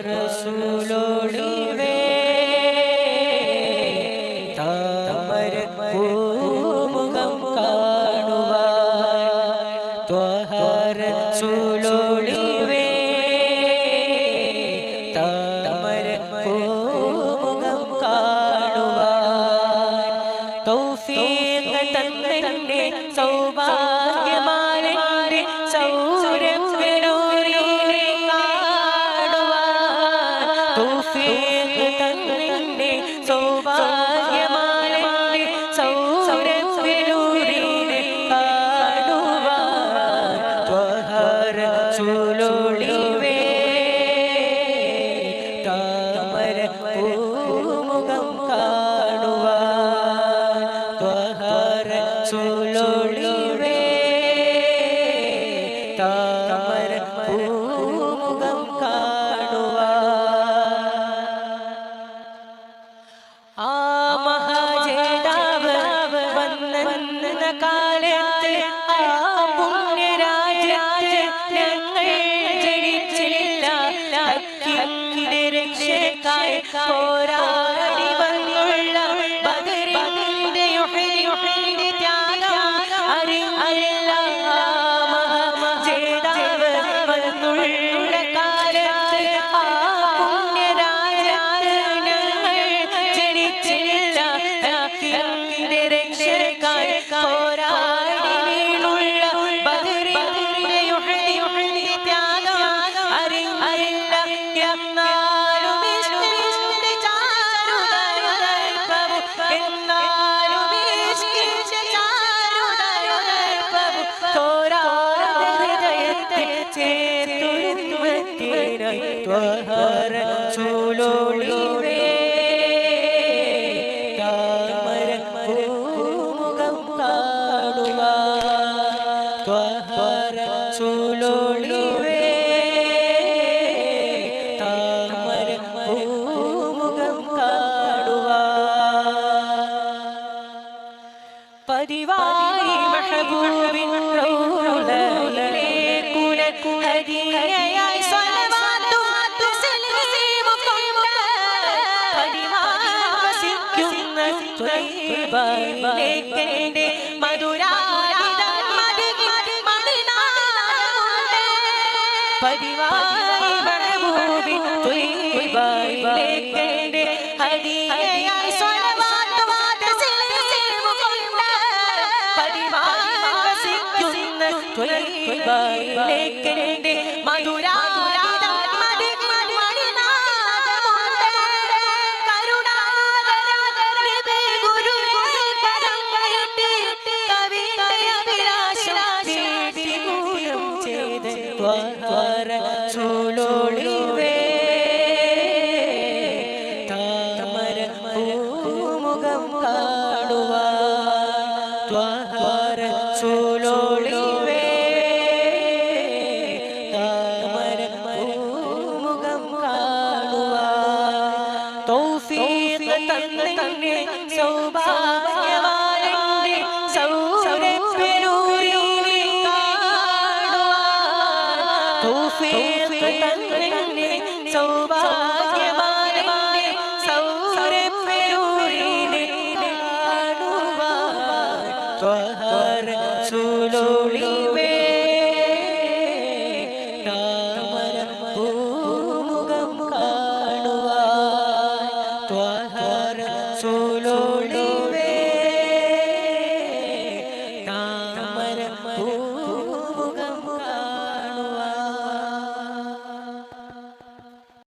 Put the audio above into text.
റസൂലോളിവേ താമര പൂമുഖം കാണുവാൻ റസൂലോളിവേ താമര പൂമുഖം കാണുവാൻ തൗഫീഖ് തന്നേ സൗഭാഗ്യമാലേ സൗരഭ്യനൂരിനെ കാണുവാൻ തൗഫീഖ് തന്നേ സൗഭാഗ്യമാലേ സൗരഭ്യനൂരിനെ കാണുവാൻ ത്വഹ റസൂലോളിവേ താമര പൂമുഖം കാണുവാൻ ത്വഹ റസൂലോളിവേ താമര പൂമുഖം കാണുവാൻ ആ മഹാജേതാവ് വന്ന കാലത്ത് ആ പുണ്യരാജ്യത്ത് ഞങ്ങൾ ജനിച്ചില്ല ഹക്കിന്റെ രക്ഷയ്ക്കായി പോരാടി വന്നുള്ള ബദറിന്റെ യുഹദിന്റെ ത്യാഗം അറിയില്ല മഹാജേതാവ് വന്നുള്ള കാലത്ത് ആ പുണ്യരാജ്യത്ത് ഞങ്ങൾ ജനിച്ചില്ല ഹക്കിന്റെ രക്ഷയ്ക്കായി പോരാടി വീണുള്ള ബദറിന്റെ യുഹദിന്റെ ത്യാഗം അറിയില്ല എന്നാലും ഇഷ്കിന്റെ ചാരുതയുദർപ്പവു എന്നാലും ഇഷ്കിന്റെ ചാരുതയുദർപ്പവു തോരാതെ ഹൃദയത്തിൽ ചേർത്തുരുമത്തിനായി ത്വഹ റസൂലോളിവേ താമര പൂമുഖം കാണുവാൻ ത്വഹ റസൂലോളിവേ താമര പൂമുഖം കാണുവാൻ പതിവായി മെഹബൂബിൻ റൗളയിലേക്ക് ഹദിയയായി സ്വലവാത്തും തസ്ലീമും കൊണ്ട് പതിവായി വസിക്കുന്ന ത്വയ്യിബയിലേക്ക് എൻ്റെ മധുരാരിത മദീനാമുണ്ട് പതിവായി മെഹബൂബിൻ ത്വയ്യിബയിലേക്ക് എൻ്റെ ഹദിയയായി സ്വലവാത്തും തസ്ലീമും കൊണ്ട് പതിവായി വസിക്കുന്ന ത്വയ്യിബയിലേക്ക് എൻ്റെ മധുരാരിത മദീനാമുണ്ട് കരുണാകരനബി ഗുരുവിൻ കരം നീട്ടി കവിതയഭിലാഷം വീതികൂലം ചെയ്ത് ത്വഹ റസൂലോളിവേ താമര പൂമുഖം കാണുവാൻ ത്വഹ റസൂലോളിവേ താമര പൂമുഖം കാണുവാൻ തൗഫീഖ് തന്നേ സൗഭാഗ്യവാനേ സൗരഭ്യനൂരിനെ കാണുവാൻ തൗഫീഖ് തന്നേ സൗഭാഗ്യവാനേ സൗരഭ്യനൂരിനെ കാണുവാൻ ത്വഹ റസൂലോളിവേ താമര പൂമുഖം കാണുവാൻ ത്വഹ